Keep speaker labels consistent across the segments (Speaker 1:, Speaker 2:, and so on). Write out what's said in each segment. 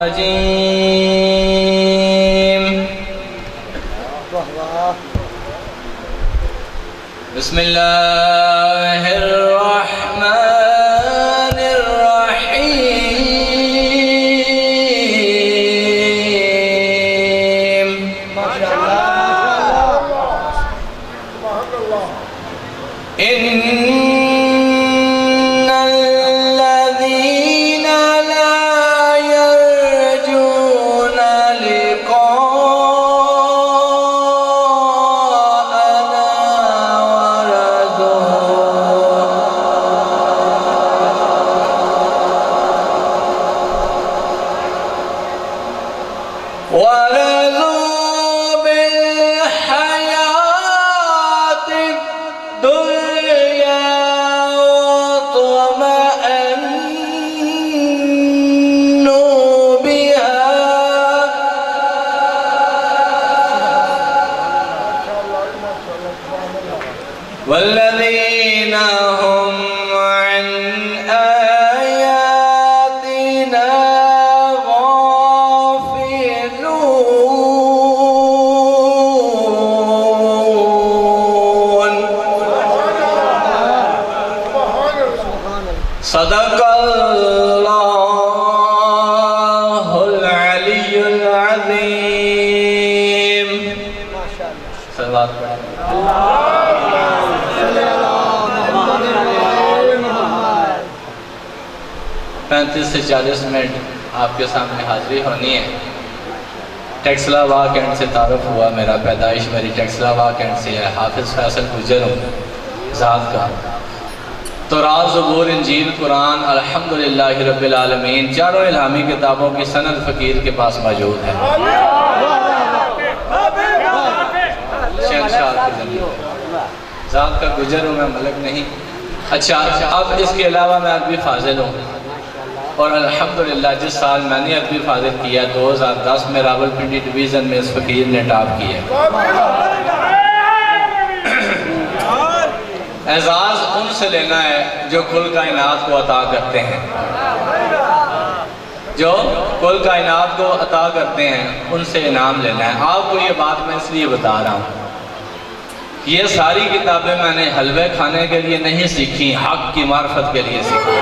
Speaker 1: बिस्मिल्लाहिर्रहमानिर्रहीम। वल्लज़ीन हुम अन आयातिना गाफिलून। सदक़ल्लाहुल अलियुल अज़ीम। सल्लल्लाहु अलैहि वसल्लम। 35 से 40 मिनट आपके सामने हाजिरी होनी है। टेक्सला कैंट से तारुफ हुआ, मेरा पैदाइश मेरी टेक्सला कैंट से है। हाफिज़ फैसल गुजर हूँ ज़ात का। तो राज़ ज़बूर इंजील कुरान अल्हम्दुलिल्लाहि रब्बिल आलमीन चारों इल्हामी किताबों की सनद फ़कीर के पास मौजूद है। ज़ात का गुजर हूँ मैं, मलक नहीं। अच्छा, अब इसके अलावा मैं अदबी फाजिल हूँ और अल्हम्दुलिल्लाह जिस साल मैंने अदबी फाजिल किया 2010 में रावलपिंडी डिवीज़न में इस फ़कीर ने टॉप किया। एजाज़ उनसे लेना है जो कुल कायनात को अता करते हैं, जो कुल कायनात को अता करते हैं उनसे इनाम लेना है। आपको ये बात मैं इसलिए बता रहा हूँ, ये सारी किताबें मैंने हलवे खाने के लिए नहीं सीखी, हक की मार्फत के लिए सीखी।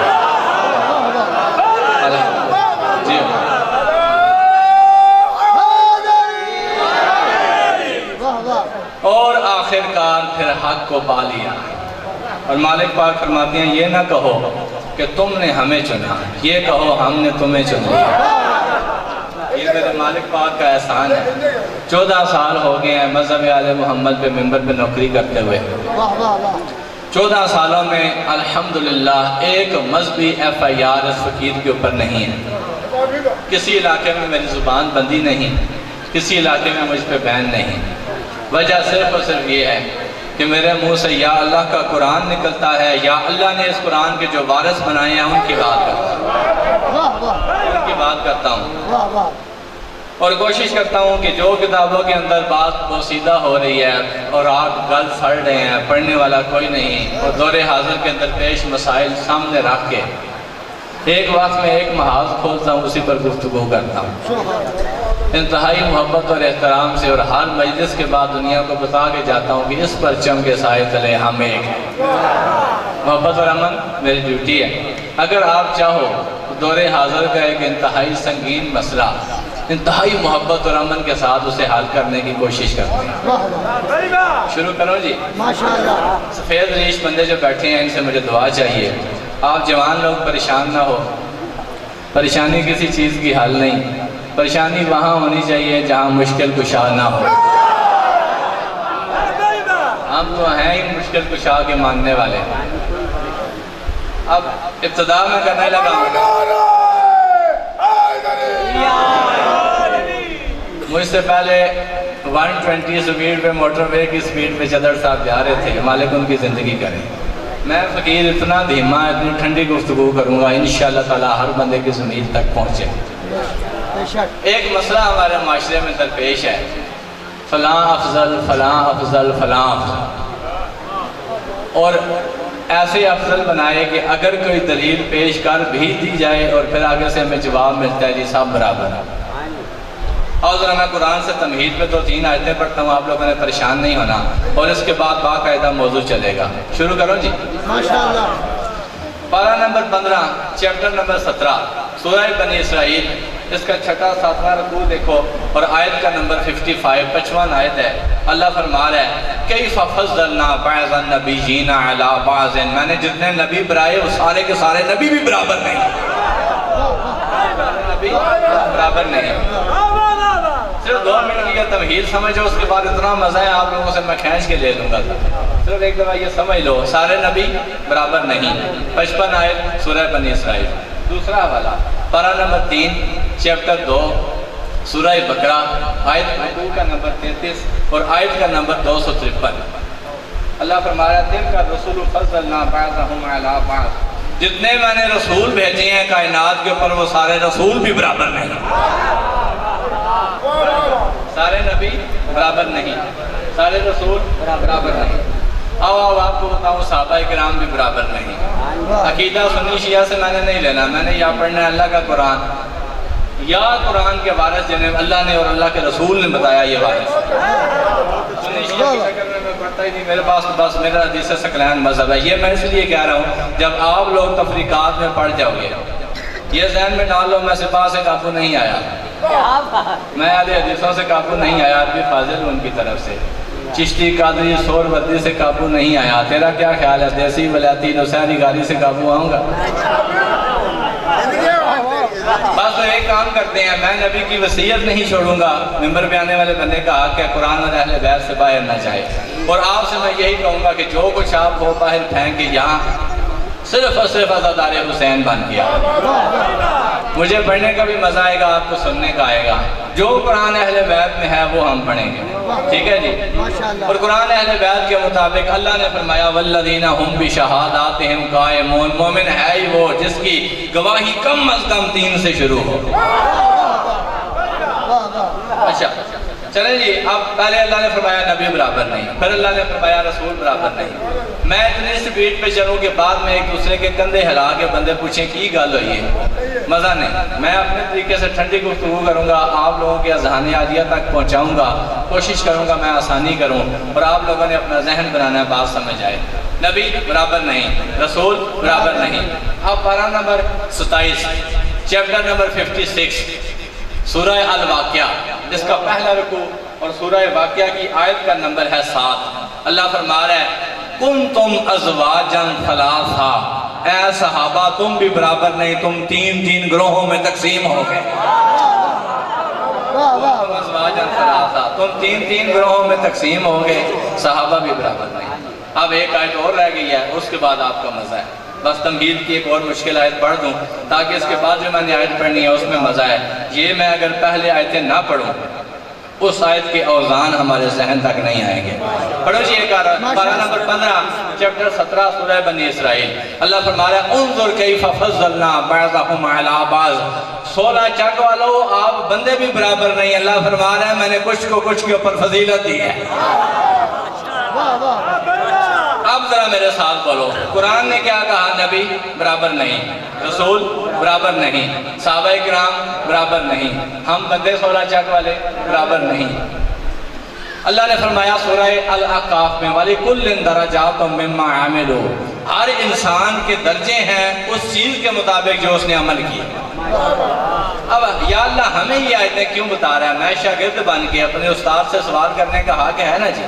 Speaker 1: और आखिरकार फिर हक को पा लिया। और मालिक पाक फरमाते हैं, ये ना कहो कि तुमने हमें चुना, ये कहो हमने तुम्हें चुन लिया। ये मेरे मालिक पाक का एहसान है। 14 साल हो गए हैं मज़हब आले मोहम्मद पे मिंबर पे नौकरी करते हुए। 14 सालों में अल्हम्दुलिल्लाह एक मजहबी FIR इस फ़कीर के ऊपर नहीं है। किसी इलाके में मेरी ज़ुबान बंदी नहीं, किसी इलाके में मुझ पर बैन नहीं। वजह सिर्फ और सिर्फ ये है कि मेरे मुंह से या अल्लाह का कुरान निकलता है, या अल्लाह ने इस कुरान के जो वारिस बनाए हैं उनकी बात करता हूँ। और कोशिश करता हूँ कि जो किताबों के अंदर बात पोसीदा हो रही है और आप गल फड़ रहे हैं, पढ़ने वाला कोई नहीं, और दौरे हाजिर के अंदर पेश मसाइल सामने रख के एक वक्त में एक महाज खोलता हूँ, उसी पर गुफ्तगू करता हूँ इंतहाई मोहब्बत और एहतराम से। और हर मजलिस के बाद दुनिया को बता के जाता हूँ कि इस परचम के साए तले हम एक हैं। मोहब्बत और अमन मेरी ड्यूटी है। अगर आप चाहो तो दौरे हाजिर का एक इंतहाई संगीन मसला इंतहाई मोहब्बत और अमन के साथ उसे हल करने की कोशिश करते हैं। शुरू करो जी। माशाअल्लाह। सफ़ेद रीश बंदे जो बैठे हैं इनसे मुझे दुआ चाहिए। आप जवान लोग परेशान ना हो, परेशानी किसी चीज़ की हल नहीं, परेशानी वहाँ होनी चाहिए जहाँ मुश्किल कुशा ना हो। हम तो हैं ही मुश्किल कुशा के मांगने वाले। अब इब्तिदा में करने लगा, मुझसे पहले 120 स्पीड पे मोटरवे की स्पीड पे चदर साहब जा रहे थे, मालिक उनकी ज़िंदगी करें। मैं फ़कीर इतना धीमा इतनी ठंडी गुफ्तगू करूँगा इंशाअल्लाह ताला हर बंदे की ज़मीन तक पहुँचे। एक मसला हमारे माशरे में दरपेश है, फ़लाँ अफजल फ़लाँ अफजल फ़लाँ अफजल। और ऐसे अफजल बनाए कि अगर कोई दलील पेश कर भी दी जाए और फिर आगे से हमें जवाब मिलता है जी सब बराबर है। और ज़रा मैं कुरान से तमहीद पे 2-3 आयतें पढ़ता हूँ, आप लोगों ने परेशान नहीं होना, और इसके बाद बाकायदा मौजू चलेगा। शुरू करो जी माशाअल्लाह। पारा नंबर 15 चैप्टर नंबर 17 सूरह बनी इसराइल, इसका 6-7वां रुकू देखो और आयत का नंबर 55 55 आयत है। अल्लाह फरमा रहा है कैफ़ फ़ज़्ज़लना बअज़न नबिय्यीना अला बअज़िन, मैंने जितने नबी बनाए वो सारे के सारे नबी भी बराबर नहीं, नबी बराबर नहीं। सिर्फ 2 मिनट की तमहीद समझो, उसके बाद इतना मज़ा है आप लोगों से मैं खींच के ले लूँगा। सिर्फ एक दफ़ा ये समझ लो, सारे नबी बराबर नहीं। 55 आयत सूरह बनी इसराइल। दूसरा हवाला पारा नंबर 3 चैप्टर 2 सूरह बकरा, आयत का नंबर 33 और आयत का नंबर 253। अल्लाह फरमाया तिलका रसूल फज़्ज़लना बअज़हुम अला बअज़, जितने मैंने रसूल भेजे हैं कायनात के ऊपर वो सारे रसूल भी बराबर नहीं, सारे नबी बराबर नहीं, सारे रसूल बराबर नहीं। आओ आपको बताऊँ सहाबा किराम भी बराबर नहीं। अकीदा सुन्नी शिया से मैंने नहीं लेना, मैंने या पढ़ना है अल्लाह का कुरान या कुरान के वारिस जिन्हें अल्लाह ने और अल्लाह के रसूल ने बताया ये वारिस। सुन्नी शिया की शक्ल में मैं पढ़ता ही नहीं, मेरे पास बस मेरा हदीस सकलैन मज़हब है। ये मैं इसलिए कह रहा हूँ जब आप लोग तफरीकात में पढ़ जाओगे, ये जहन में डाल लो मैं सिपा से काबू नहीं आया, मैं आधे हदीसों से काबू नहीं आया, अभी फाजिल उनकी तरफ से चिश्ती कादरी सोरवर्दी से काबू नहीं आया। तेरा क्या ख्याल है, देसी वलायती नौशहरी गाड़ी से काबू आऊँगा? बस तो एक काम करते हैं, मैं नबी की वसीयत नहीं छोड़ूंगा, मिंबर पे आने वाले बंदे का हक है कुरान और अहले बैत से बाहर ना जाए। और आपसे मैं यही कहूँगा कि जो कुछ आप हो बाहर फेंक के यहाँ सिर्फ और सिर्फ अज़ादार हुसैन बन गया। मुझे पढ़ने का भी मज़ा आएगा, आपको सुनने का आएगा। जो कुरान अहले बैत में है वो हम पढ़ेंगे, ठीक है जी। और कुरान अहले बैत के मुताबिक अल्लाह ने फरमाया वल्लज़ीना हुम बिशहादातिहिम कायमून, मोमिन है ही वो जिसकी गवाही कम अज़ कम 3 से शुरू हो। अच्छा चले जी, अब पहले अल्लाह ने फरमाया नबी बराबर नहीं, फिर अल्लाह ने फरमाया रसूल बराबर नहीं। मैं इतनी स्पीड पे चलूँ के बाद में एक दूसरे के कंधे हिला के बंदे पूछें की गल हुई है, मज़ा नहीं। मैं अपने तरीके से ठंडी गुफ्तगू करूँगा, आप लोगों के अज़हान आदिया तक पहुँचाऊँगा, कोशिश करूँगा मैं आसानी करूँ और आप लोगों ने अपना जहन बनाना है, बात समझ आए। नबी बराबर नहीं, रसूल बराबर नहीं। अब पारा नंबर 27 चैप्टर नंबर 56 सूरह अल वाक़िया, जिसका पहला रुकू और सूरह वाक़िया की आयत का नंबर है 7। अल्लाह फरमा रहा है कुंतुम अज़वाजन सलासा, ऐ सहाबा तुम भी बराबर नहीं, तुम 3-3 ग्रोहों में तकसीम हो गए। अज़वाजन सलासा, तुम 3-3 ग्रोहों में तकसीम हो गए, सहाबा भी बराबर नहीं। अब एक आयत और रह गई है, उसके बाद आपका मज़ा है। बस तमहीद की एक और मुश्किल आयत पढ़ दूँ ताकि इसके बाद जो मैंने आयत पढ़नी है उसमें मज़ा है। ये मैं अगर पहले आयतें ना पढ़ूँ उस आयत के औज़ान हमारे जहन तक नहीं आएंगे। पढ़ो जी एक पारा नंबर 15 चैप्टर 17 सूरह बनी इसराइल। अल्लाह फरमा रहा है उन्ज़ुर कैफ़ फ़ज़्ज़लना बअज़हुम अला बअज़, 16 चक वालों आप बंदे भी बराबर नहीं। अल्लाह फरमा रहा है मैंने कुछ को कुछ के ऊपर फजीलत दी है। अब जरा मेरे साथ बोलो, कुरान ने क्या कहा? नबी बराबर नहीं, रसूल बराबर नहीं, सहाबा किराम बराबर नहीं, हम बंदे 16 चक वाले बराबर नहीं। अल्लाह ने फरमाया सूरह अल अहकाफ में वाली कुल्लिन दरजातुम मिम्मा अमिलू, हर इंसान के दर्जे हैं उस चीज़ के मुताबिक जो उसने अमल किया। अब या अल्लाह हमें ये आयतें क्यों बता रहा है? मैं शागिर्द बन के अपने उस्ताद से सवाल करने का हक है ना जी।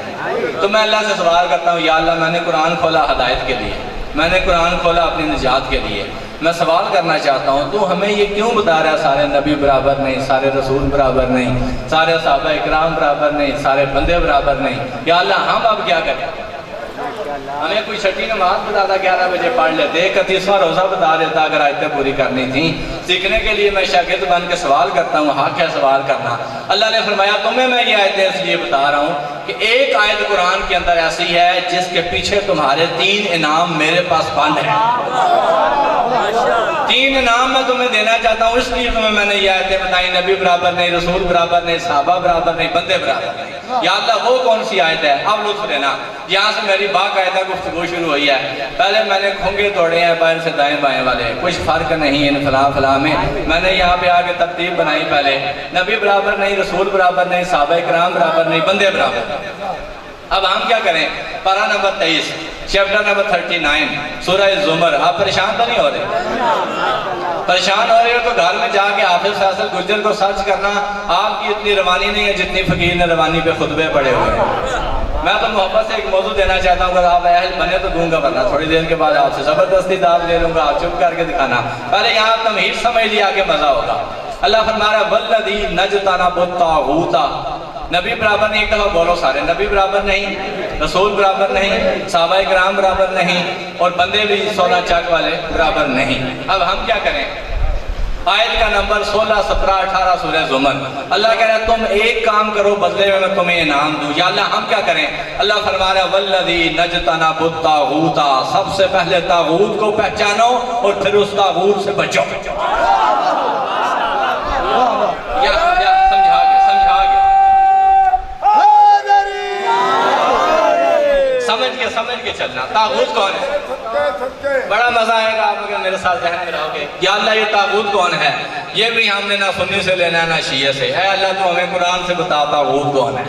Speaker 1: तो मैं अल्लाह से सवाल करता हूँ या अल्लाह मैंने कुरान खोला हदायत के लिए, मैंने कुरान खोला अपनी निजात के लिए, मैं सवाल करना चाहता हूँ तू हमें ये क्यों बता रहा है सारे नबी बराबर नहीं, सारे रसूल बराबर नहीं, सारे सहाबा इकराम बराबर नहीं, सारे बंदे बराबर नहीं। या अल्लाह हम अब क्या करें? हमें कोई छठी नमाज बता था 11 बजे पढ़ लेते, 31वां रोज़ा बता देता अगर आयतें पूरी करनी थी। सीखने के लिए मैं शागिर्द बन के सवाल करता हूँ, हक है सवाल करना। अल्लाह ने फरमाया तुम्हें मैं ये आयतें इसलिए बता रहा हूँ कि एक आयत कुरान के अंदर ऐसी है जिसके पीछे तुम्हारे 3 इनाम मेरे पास बंद है। तीन नाम मैं तुम्हें देना चाहता हूँ, इसलिए तुम्हें मैंने ये आयतें बताई। नबी बराबर नहीं, रसूल बराबर नहीं, सहाबा बराबर नहीं, बंदे बराबर नहीं। या अल्लाह वो कौन सी आयत है? अब लुत्फ लेना। यहाँ से मेरी बाकायदा गुफ्तगू शुरू हुई है। पहले मैंने खोंगे तोड़े हैं बाएं से दाएं बाएं वाले, कुछ फर्क नहीं इन फला फला में। मैंने यहाँ पे आके तरतीब बनाई। पहले नबी बराबर नहीं, रसूल बराबर नहीं, सहाबा किराम बराबर नहीं, बंदे बराबर। अब हम क्या करें? पारा नंबर 23, चैप्टर नंबर 39, सूरह ज़ुमर। आप परेशान तो नहीं हो रहे? परेशान हो रहे हो तो घर में जाके हाफिज फैसल गुज्जर को सर्च करना। आपकी इतनी रवानी नहीं है जितनी फकीर ने रवानी पे खुतबे पड़े हुए हैं। मैं तो मोहब्बत से एक मौजूद देना चाहता हूँ, अगर आप अहल बने तो दूंगा, वरना थोड़ी देर के बाद आपसे ज़बरदस्ती दाद ले लूँगा। आप चुप करके दिखाना। पहले यहाँ तमहीद समझ लिया के मज़ा होगा। अल्लाह फरमाया वल्लज़ी नजतना बुत्तागूता। नबी बराबर नहीं, एक दफा बोलो सारे। नबी बराबर नहीं, रसूल बराबर नहीं, सहाबा किराम बराबर नहीं, और बंदे भी 16 चाक वाले बराबर नहीं। अब हम क्या करें? आयत का नंबर 16, 17, 18 सूरह ज़ुमर। अल्लाह कह रहा है तुम एक काम करो, बदले में मैं तुम्हें इनाम दूं। या अल्लाह हम क्या करें? अल्लाह फरमा रहा है वल्लज़ी नजतना बुत्तागूता। सबसे पहले तागूत को पहचानो और फिर उस तागूत से बचो। समझ के चलना। तागूत कौन है? बड़ा मजा आएगा आप अगर मेरे साथ जहन में रहोगे। या अल्लाह ये तागूत कौन है? ये भी हमने ना सुन्नी से लेना है ना शिया से। है अल्लाह तो हमें कुरान से बता तागूत कौन है।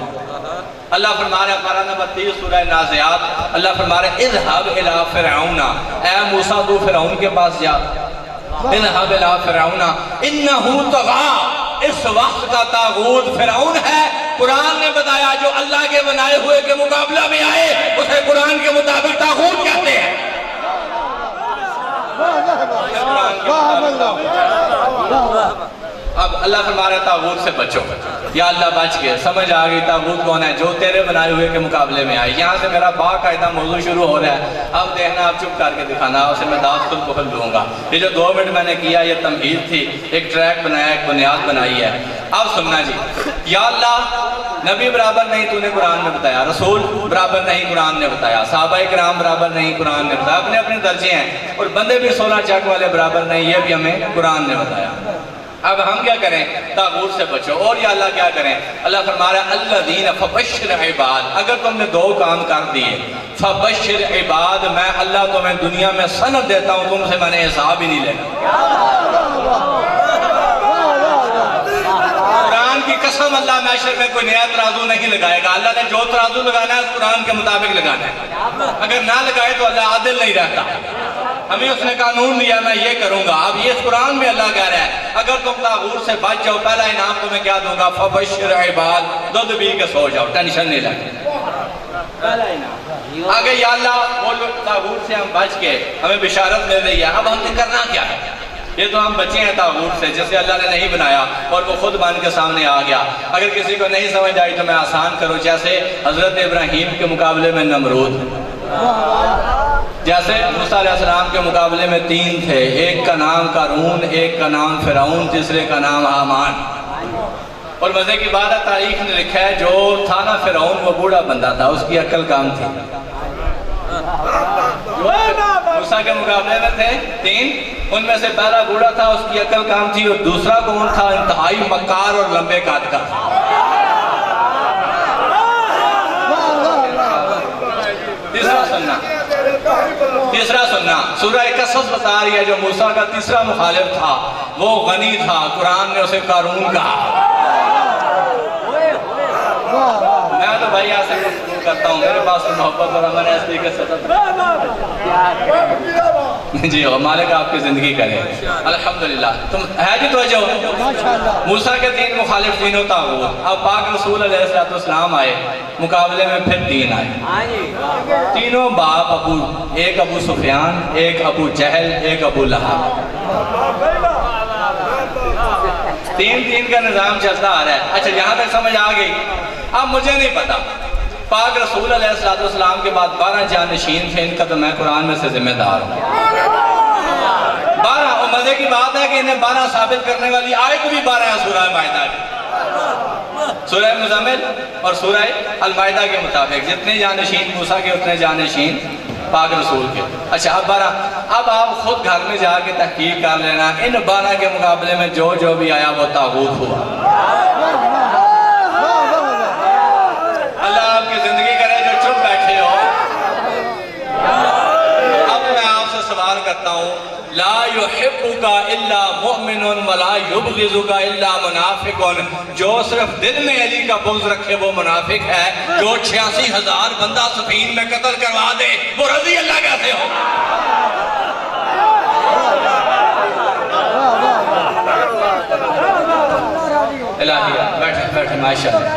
Speaker 1: अल्लाह फरमा रहा है पारा नंबर 30 सूरह नाज़ियात। अल्लाह फरमा रहा है इज़हब इला फ़िरऔना। ऐ मूसा तू फ़िरऔन के पास जा। इज़हब इला फ़िरऔना इन्नहु तग़ा। इस वक्त का तागूत फ़िरऔन है। कुरान ने बताया जो अल्लाह के बनाए हुए के मुकाबला में आए उसे कुरान के मुताबिक तागूत कहते हैं। अब अल्लाह फरमाया तागूत से बचो। या अल्लाह बच गए, समझ आ गई तागूत कौन है? जो तेरे बनाए हुए के मुकाबले में आए। यहाँ से मेरा बाकायदा मौजू शुरू हो रहा है। अब देखना, आप चुप करके दिखाना, उसे मैं दाद खुद बखल दूंगा। ये जो 2 मिनट मैंने किया ये तमहीद थी, एक ट्रैक बनाया, एक बुनियाद बनाई है। अब सुनना जी। या अल्लाह नबी बराबर नहीं तूने कुरान में बताया, रसूल बराबर नहीं कुरान ने बताया, सहाबा किराम बराबर नहीं कुरान ने बताया। अपने अपने दर्जे हैं, और बंदे भी 16 चाक वाले बराबर नहीं, ये भी हमें कुरान ने बताया। अब हम क्या करें? तागूत से बचो। और या अल्लाह क्या करें? अल्लाह फरमा रहा है अल्लज़ीना फबश्शिर इबाद। अगर तुमने 2 काम कर दिए, फबश्शिर इबाद, मैं अल्लाह तुम्हें दुनिया में सनद देता हूँ, तुमसे मैंने हिसाब ही नहीं लेना। कुरान की कसम, अल्लाह मैशर में कोई नया तराजू नहीं लगाएगा। अल्लाह ने जो तराजू लगाना है कुरान के मुताबिक लगाना है। अगर ना लगाए तो अल्लाह आदिल नहीं रहता। हमें उसने कानून दिया, मैं ये करूंगा। अब ये कुरान में अल्लाह कह रहा है अगर तुम तागूत से बच जाओ, पहला इनाम तुम्हें क्या दूंगा? फबश्शिर इबाद, दूध पी के सो जाओ, टेंशन नहीं लगे। आगे या अल्लाह बोलो तागूत से हम बच के हमें बिशारत मिल रही है। अब हमने करना क्या है? ये तो हम बच्चे हैं तागूत से, जिसे अल्लाह ने नहीं बनाया और वो खुद बन के सामने आ गया। अगर किसी को नहीं समझ आई तो मैं आसान करूँ। जैसे हजरत इब्राहीम के मुकाबले में नमरूद, जैसे मूसा अलैहिस्सलाम के मुकाबले में 3 थे। एक का नाम कारून, एक का नाम फिरौन, तीसरे का नाम हामान। और मजे की बात है, तारीख ने लिखा है जो था ना फिरौन, वो बूढ़ा बंदा था, उसकी अक्ल काम थी। मूसा के मुकाबले में थे 3, उनमें से पहला बूढ़ा था, उसकी अक्ल काम थी। और दूसरा कौन था? इंतहाई मक्कार और लंबे काट का। तीसरा सुनना, सूरह कसस बता रही है जो मूसा का तीसरा मुखालिफ था वो गनी था, कुरान ने उसे कारून कहा। मैं तो भाई यहाँ से करता हूँ, मेरे पास तो मोहब्बत और अमन है, इस तरीके से जी हो मालिक आपकी जिंदगी करे अल्हम्दुलिल्लाह। तुम है जी तो जो मूसा के 3 मुखालिफ तीनों तागूत। अब पाक रसूल अलैहिस्सलाम आए, मुकाबले में फिर 3 आए। तीनों बाप अबू, एक अबू सुफियान, एक अबू जहल, एक अबू लहब। 3-3 का निज़ाम चलता आ रहा है। अच्छा यहाँ तक समझ आ गई। अब मुझे नहीं पता, पाक रसूल अलैहिस्सलाम के बाद 12 जानशीन थे, इनका तो मैं कुरान में से जिम्मेदार हूँ। 12, और मजे की बात है कि इन्हें 12 साबित करने वाली आयत भी 12 है सूरह माइदा की, सूरह मुज़म्मिल और सूरह अल माइदा के मुताबिक। जितने जानशीन मूसा के उतने जानशीन पाक रसूल के। अच्छा अब 12, अब आप खुद घर में जाके तहकीक कर लेना, इन 12 के मुकाबले में जो जो भी आया वो तागूत हुआ। अल्लाह आपकी जिंदगी करे जो चुप बैठे हो। अब मैं आपसे सवाल करता हूँ, ला युहिब्बुका इल्ला मुमिनुन वला युबग़िज़ुका इल्ला मुनाफिकुन, जो सिर्फ दिल में अली का बुग़्ज़ रखे वो मुनाफिक है, जो 86,000 बंदा सफीन में कत्ल करवा दे वो रज़ी अल्लाह कैसे हो? इलाहिया बैठे बैठे माशाअल्लाह,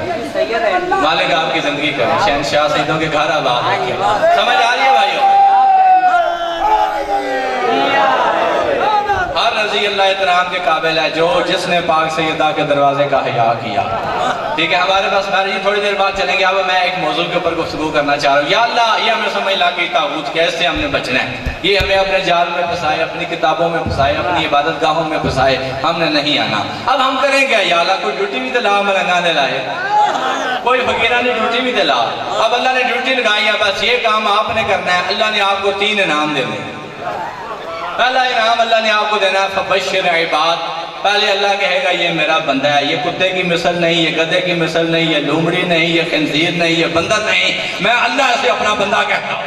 Speaker 1: मालिक आपकी जिंदगी करे, शहंशाह सईदों के घर आबाद रखे। समझ आ रही है भाइयों? हर रज़ी अल्लाह इतराम के काबिल है जो जिसने पाक सैयदा के दरवाजे का हया किया। ठीक है, हमारे पास जी थोड़ी देर बाद चलेंगे। अब मैं एक मौजूद के ऊपर गुफ्तगू करना चाह रहा हूँ। या अल्लाह, ये हमें समझ ला कि तागूत कैसे हमने बचना है, ये हमें अपने जाल में फंसाए, अपनी किताबों में फंसाए, अपनी इबादत गाहों में फंसाए, हमने नहीं आना। अब हम करें क्या? या अल्लाह, कोई ड्यूटी भी दिला, मलंगाने लाए, कोई फकीरा ने ड्यूटी भी दिला। अब अल्लाह ने ड्यूटी लगाई है, बस ये काम आपने करना है। अल्लाह ने आपको 3 इनाम देने। पहला इनाम अल्लाह ने आपको देना है फबश्शिर इबाद। पहले अल्लाह कहेगा ये मेरा बंदा है, ये कुत्ते की मिसल नहीं, ये गधे की मिसल नहीं, ये लोमड़ी नहीं, ये खंजीर नहीं, ये बंदर नहीं, मैं अल्लाह से अपना बंदा कहता हूँ।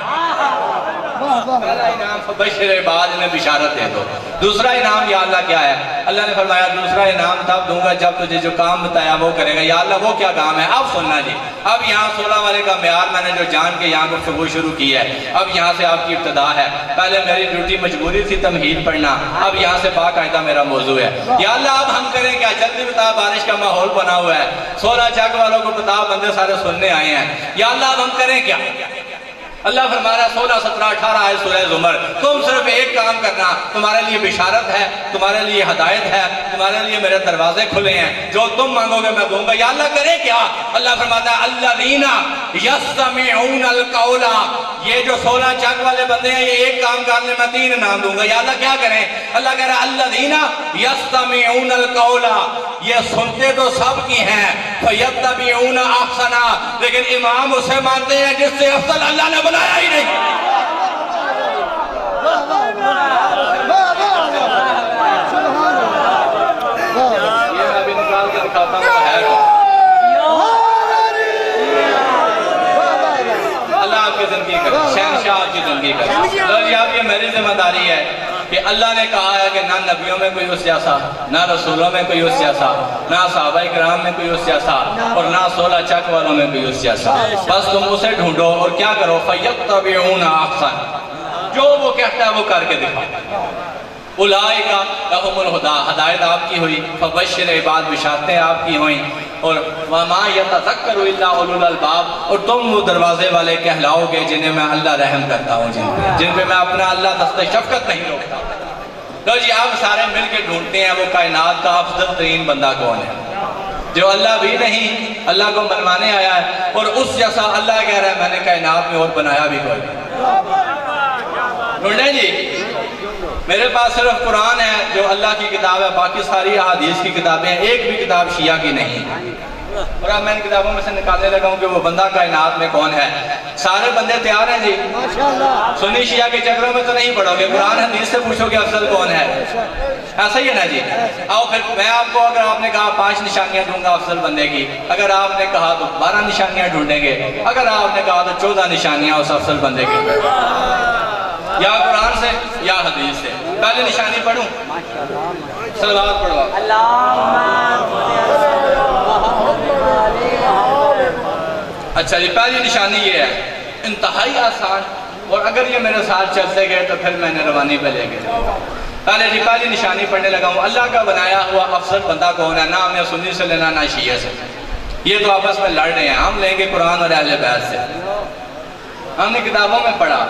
Speaker 1: पहला इनाम फबश्शिर इबाद, इन्हें बिशारत दे दो। दूसरा इनाम या अल्लाह क्या है? अल्लाह ने फरमाया दूसरा इनाम तब दूंगा जब तुझे जो काम बताया वो करेगा। या अल्लाह वो क्या काम है? अब सुनना जी। अब यहाँ 16 वाले का म्यार मैंने जो जान के यहाँ गुफ्तगू शुरू की है, अब यहाँ से आपकी इब्तिदा है। पहले मेरी ड्यूटी मजबूरी थी तमहीद पढ़ना, अब यहाँ से बाकायदा मेरा मौजू है। या अल्लाह अब हम करें क्या? जल्दी बता, बारिश का माहौल बना हुआ है, 16 जग वालों को बता, बंदे सारे सुनने आए हैं। या अल्लाह अब हम करें क्या? अल्लाह फरमा रहा है 16, 17, 18 आयत सूरह ज़ुमर, तुम सिर्फ एक काम करना, तुम्हारे लिए बिशारत है, तुम्हारे लिए हदायत है, तुम्हारे लिए मेरे दरवाजे खुले हैं, जो तुम मांगोगे मैं दूंगा। या अल्लाह करे क्या? अल्लाह फरमाता है अल्लज़ीना यस्तमिऊनल कौला, ये जो 16 चक वाले बंदे हैं, ये एक काम करने मैं 3 इनाम दूंगा। या अल्लाह क्या करें? अल्लाह कह रहा है अल्लज़ीना यस्तमिऊनल कौला, ये सुनते तो सब की हैं, फयत्तबिऊना अहसना, लेकिन इमाम उसे मानते हैं जिससे अफजल अल्लाह ने बनाया ही नहीं। ये मैं अभी निकाल के दिखाता हूँ, है अल्लाह आपकी जिंदगी करे, शहंशाह आपकी जिंदगी करे। तो अब ये मेरी जिम्मेदारी है कि अल्लाह ने कहा है कि ना नबियों में कोई उस जैसा, ना रसूलों में कोई उस जैसा, ना सहाबाए किराम में कोई उस जैसा, और ना 16 चक वालों में कोई उस जैसा। बस तुम उसे ढूंढो और क्या करो? फयत्तबिऊना अहसन, जो वो कहता है वो करके दिखाओ। उलाइका लहुमुल हुदा, हदायत आपकी हुई, फबश्शिर इबाद, बिशारतें आपकी हुई, और वमा यतज़क्करु इल्ला उलुल अलबाब, और तुम वो दरवाजे वाले कहलाओगे जिन्हें मैं अल्लाह रहम करता हूँ, जिन पे मैं अपना अल्लाह दस्ते शफ़क़त नहीं रोकता। तो जी आप सारे मिल के ढूंढते हैं वो कायनात का अफजल तरीन बंदा कौन है, जो अल्लाह भी नहीं, अल्लाह को मनवाने आया है, और उस जैसा अल्लाह कह रहा है मैंने कायनात में और बनाया भी कोई नहीं। ढूंढे जी। मेरे पास सिर्फ कुरान है जो अल्लाह की किताब है, बाकी सारी हदीस की किताबें हैं, एक भी किताब शिया की नहीं। और अब मैं इन किताबों में से निकालने लगा हूँ कि वो बंदा कायनात में कौन है। सारे बंदे तैयार हैं जी? सुन्नी शिया के चक्रों में तो नहीं पढ़ोगे, कुरान हदीस से पूछोगे अफजल कौन है, ऐसा ही है ना जी? आओ फिर मैं आपको, अगर आपने कहा 5 निशानियां दूंगा अफजल बंदे की, अगर आपने कहा तो 12 निशानियां ढूंढेंगे, अगर आपने कहा तो 14 निशानियां उस अफजल बंदे की, या कुरान से या हदीस से। पहले निशानी पढ़ूं, सलवात पढ़ो। अच्छा जी, पहली निशानी ये है, इंतहाई आसान, और अगर ये मेरे साथ चलते गए तो फिर मैंने रवानी पे ले गए। पहले जी पहली निशानी पढ़ने लगा हूँ, अल्लाह का बनाया हुआ अफजल बंदा कौन है? ना हमें सुन्नी से लेना ना शिया से, ये तो आपस में लड़ रहे हैं, हम लेंगे कुरान और अहले बैत से। हमने किताबों में पढ़ा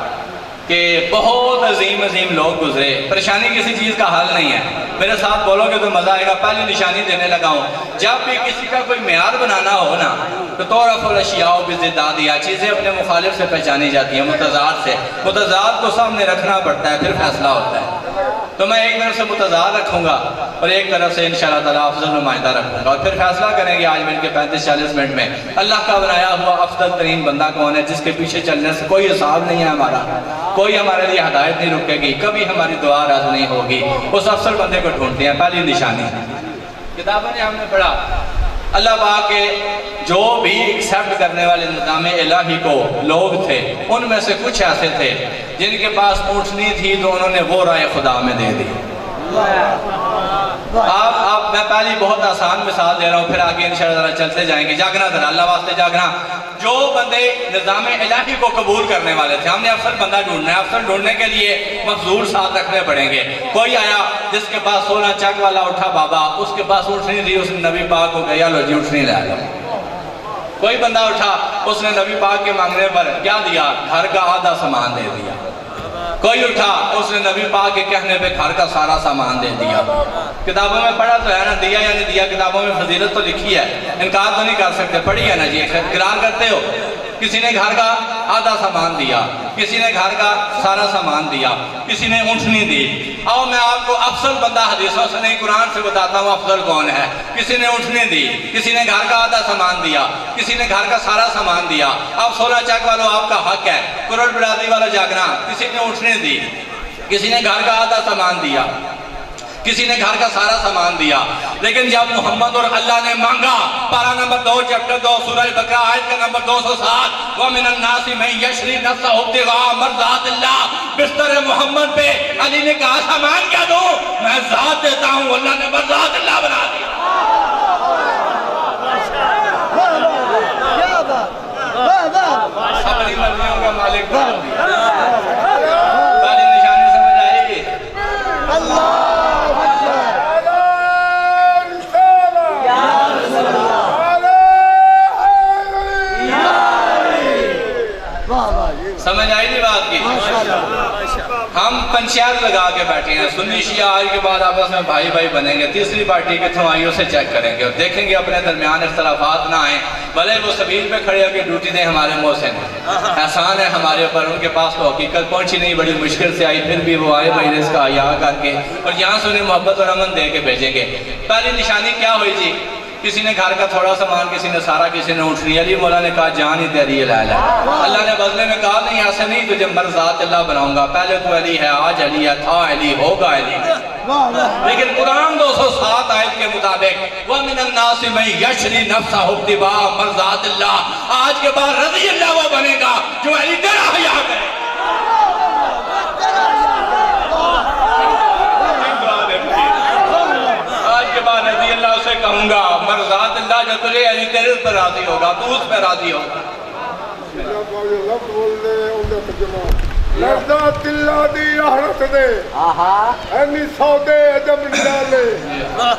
Speaker 1: कि बहुत अजीम अजीम लोग गुजरे, परेशानी किसी चीज़ का हल नहीं है। मेरे साथ बोलोगे तो मज़ा आएगा। पहली निशानी देने लगा हूँ, जब भी किसी का कोई मेयार बनाना हो ना, तो तोरफ़ुल अशियाउ बिज़िद्दादिहा, चीज़ें अपने मुखालिफ से पहचानी जाती हैं, मुतज़ाद से। मुतज़ाद को सामने रखना पड़ता है, फिर फैसला होता है। तो मैं एक तरफ से मुतज़ाद रखूँगा और एक तरफ से इंशाअल्लाह ताला अफजल नुमाइंदा रखूँगा, और फिर फैसला करेंगे आज मिल के 35-40 मिनट में अल्लाह का बनाया हुआ अफजल तरीन बंदा कौन है, जिसके पीछे चलने से कोई हिसाब नहीं है हमारा, कोई हमारे लिए हदायत नहीं रुकेगी, कभी हमारी दुआ रद्द नहीं होगी। उस अफसर बंदे को ढूंढते हैं। पहली निशानी किताबों ने हमने पढ़ा, अल्लाह पाक के जो भी एक्सेप्ट करने वाले निज़ाम इलाही को लोग थे, उनमें से कुछ ऐसे थे जिनके पास ऊँटनी थी तो उन्होंने वो राय खुदा में दे दी। आप मैं पहली बहुत आसान मिसाल दे रहा हूँ, फिर आगे इंशाअल्लाह चलते जाएंगे। जागना था, अल्लाह वास्ते जागना। जो बंदे निज़ाम इलाही को कबूल करने वाले थे, हमने अफसर बंदा ढूंढना है। अफसर ढूंढने के लिए मफजूर साथ रखने पड़ेंगे। कोई आया जिसके पास 16 चक वाला उठा बाबा, उसके पास ऊँटनी थी, उसने नबी पाक को गया लो जी ऊँटनी ले लो। कोई बंदा उठा, उसने नबी पाक के मांगने पर क्या दिया, घर का आधा सामान दे दिया। कोई उठा, उसने नबी पाक के कहने पे घर का सारा सामान दे दिया। किताबों में पढ़ा तो है ना, दिया या नहीं दिया, किताबों में फजीलत तो लिखी है, इनकार तो नहीं कर सकते। पढ़ी है ना जी, इकरार करते हो। किसी ने घर का आधा सामान दिया, किसी ने घर का सारा सामान दिया, किसी ने ऊँटनी दी। आओ मैं आपको अफजल बंदा हदीसों से नहीं कुरान से बताता हूँ अफजल कौन है। किसी ने ऊँटनी दी, किसी ने घर का आधा सामान दिया, किसी ने घर का सारा सामान दिया। अब 16 चक वालों आपका हक है, करोड़ बिरादरी वाला जागना। किसी ने ऊँटनी दी, किसी ने घर का आधा सामान दिया, किसी ने घर का सारा सामान दिया। लेकिन जब मोहम्मद और अल्लाह ने मांगा, पारा नंबर 2 चैप्टर 2 सूरह बकरा आयत का नंबर 207, व मिनन नासी में यशरी नफ्सहु इब्तिगा मर्ज़ातिल्लाह, बिस्तर मोहम्मद पे अली ने कहा सामान क्या दूं, मैं ज़ात देता हूं। अल्लाह ने मर्ज़ातिल्लाह बना दिया। अपनी मर्जियों का मालिक बना दिया। पहली निशानी समझ आई? अल्लाह समझ आई नहीं बात की? हम पंचायत लगा के बैठे हैं, सुन्नी शिया आज के बाद आपस में भाई भाई बनेंगे। तीसरी पार्टी कितों आई उसे चेक करेंगे और देखेंगे अपने दरमियान इख्तलाफात ना आए। भले वो सबील पे खड़े होकर ड्यूटी दें हमारे मुँह से, एहसान है हमारे ऊपर। उनके पास तो हकीकत पहुंची नहीं, बड़ी मुश्किल से आई, फिर भी वो आए भाई इसका हया करके और यहाँ से उन्हें मोहब्बत और अमन दे के भेजेंगे। पहली निशानी क्या हुई जी? किसी ने घर का थोड़ा सामान, किसी ने सारा, किसी ने ऊँटनी। अली मौला ने कहा जान ही तेरी ला ला। अल्लाह ने बदले में कहा नहीं, ऐसे नहीं, तुझे मर्ज़ात अल्लाह बनाऊंगा। पहले तो अली है, आज अली है, था अली, होगा अली। लेकिन कुरान 207 आयत के मुताबिक व मिनन नासी में यशरी नफ्सहु इब्तिगा मर्ज़ातिल्लाह, आज के बाद रज़ी अल्लाह वो बनेगा जो अली तेरा हया करे। से कहूंगा मर्ज़ात अल्लाह जो तुझे अली तेरे पर राजी होगा, तू उस पर राजी होगा।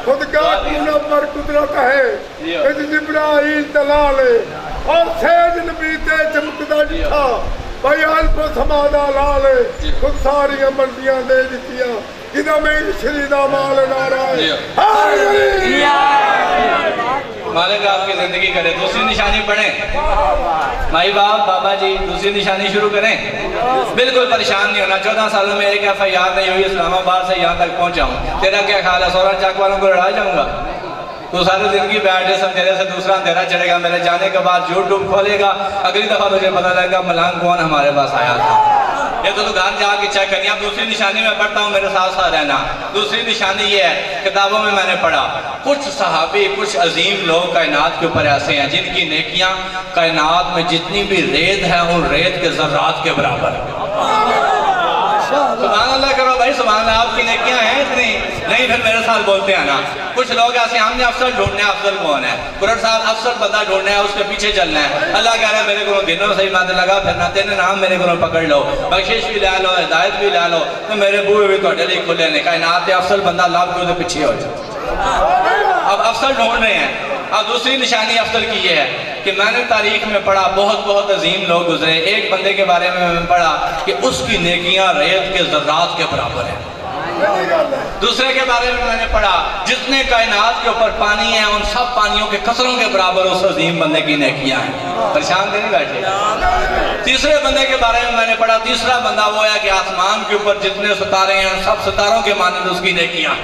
Speaker 2: खुद का पर कुदरत है जिब्राइल दलाले और सेज नबी ते चमकदा जिठा भाई आज को समादा लाले खुद सारियां मंडियां दे दित्तियां इदा में शरीदा माल नारा
Speaker 1: मालिक आपकी जिंदगी करे। दूसरी निशानी पढ़ें माई बाप बाबा जी, दूसरी निशानी शुरू करें। बिल्कुल परेशान नहीं होना। 14 सालों में एक FIR नहीं हुई, इस्लामाबाद से यहाँ तक पहुँचा हूँ। तेरा क्या ख्याल है, 16 चक वालों को लड़ा जाऊँगा? तू सारी जिंदगी बैठे अंधेरे से दूसरा अंधेरा चढ़ेगा। मेरे जाने के बाद यूट्यूब खोलेगा, अगली दफा तुझे पता लगेगा मलांग कौन हमारे पास आया था। ये तो घर जाके चेक करिए। अब दूसरी निशानी में पढ़ता हूँ, मेरे साथ साथ रहना। दूसरी निशानी ये है, किताबों में मैंने पढ़ा कुछ सहाबी, कुछ अजीम लोग कायनात के ऊपर ऐसे हैं जिनकी नेकियां कायनात में जितनी भी रेत है उन रेत के ज़र्रात के बराबर है। सुभान अल्लाह करो भाई, सुभान अल्लाह। आपकी नेकियां हैं इतनी नहीं, फिर मेरे साथ बोलते हैं ना। कुछ लोग ऐसे, हमने अफसर ढूंढना है। अफसर कौन है? कुरान साहब अफसर बंदा ढूंढना है, उसके पीछे चलना है। अल्लाह कह रहा है मेरे को गिनो सही माते लगा फिरना, तेरे नाम मेरे को पकड़ लो, बख्शिश भी ला लो, हिदायत भी ला लो, तो मेरे बूहे भी थोड़े लिए खुले ने। कायनात अफसर बंदा लाभ को पीछे हो जाए। अब अफसर ढूंढ रहे हैं। अब दूसरी निशानी अफसर की ये है कि मैंने तारीख में पढ़ा बहुत बहुत अजीम लोग गुजरे। एक बंदे के बारे में मैंने पढ़ा कि उसकी नेकियां रेत के ज़र्रात के बराबर है। दूसरे के बारे में मैंने पढ़ा जितने कायनात के ऊपर पानी है उन सब पानियों के कतरों के बराबर उस अजीम बंदे की नेकियां हैं। परेशान नहीं बैठे। तीसरे बंदे के बारे में मैंने पढ़ा, तीसरा बंदा वो है कि आसमान के ऊपर जितने सितारे हैं सब सितारों के मानंद उसकी नेकियां।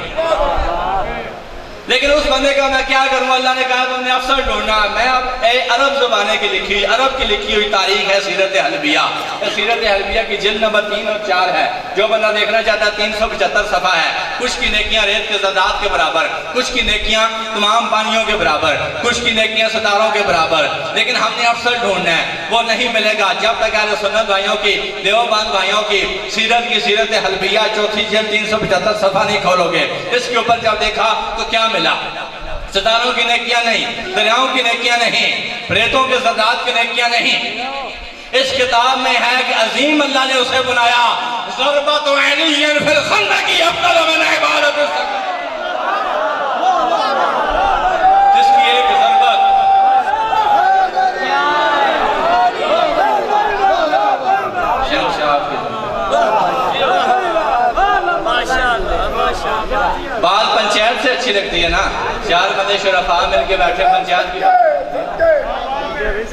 Speaker 1: लेकिन उस बंदे का मैं क्या करूँ, अल्लाह ने कहा तुमने अफसर ढूंढना। मैं अब अरब ज़बाने की लिखी, अरब की लिखी हुई तारीख है सीरत हलबिया। सीरत हलबिया की जिल्द नंबर 3 और 4 है। जो बंदा देखना चाहता है 375 सफ़ा है। कुछ की नेकियां रेत के ज़रात के बराबर, कुछ की नेकियां तमाम पानियों के बराबर, कुछ की नेकियां सितारों के बराबर। लेकिन हमने अफसर ढूंढना है, वो नहीं मिलेगा जब तक अहले सुन्नत भाइयों की, देवबंद भाइयों की सीरत हलबिया 4 जिल्द 375 सफ़ा नहीं खोलोगे। इसके ऊपर जब देखा तो क्या मिला? सितारों की नेकियां नहीं, दरियाओं की नेकियां नहीं, प्रेतों के ज़रात की नेकियां नहीं। इस किताब में है कि अजीम अल्लाह ने उसे बनाया ज़रबत अलिय्यन फिल खंदकी अफ़ज़ल मिन इबादत, जिसकी एक ज़रबत बात पंचायत से अच्छी लगती है ना। 4 बंदे शुरफा मिलके बैठे पंचायत की।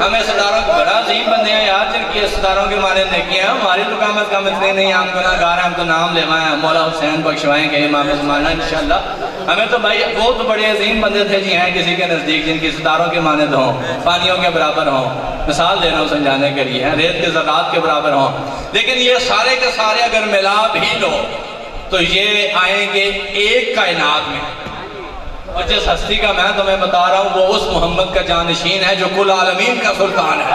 Speaker 1: हमें सितारों के बड़ा अजीम बंदे हैं यार, जिनकी सितारों के माने नेकियां हैं। हमारी तो कम अज कम इतनी नहीं, हम गुनाहगार हैं, हम तो नाम लेवाएं, मौला हुसैन बख्शवाएं के इमाम ज़माना इंशाल्लाह। हमें तो भाई वो तो बड़े अजीम बंदे थे जी हैं किसी के नज़दीक, जिनकी सितारों के मानद हों, पानियों के बराबर हों। मिसाल दे रहा हूँ समझाने के लिए, रेत के ज़रात के बराबर हों। लेकिन ये सारे के सारे अगर मिला भी लो तो ये आएंगे एक कायनात में। और जिस हस्ती का मैं तुम्हें बता रहा हूँ वो उस मोहम्मद का जानशीन है जो कुल आलमीन का सुल्तान है।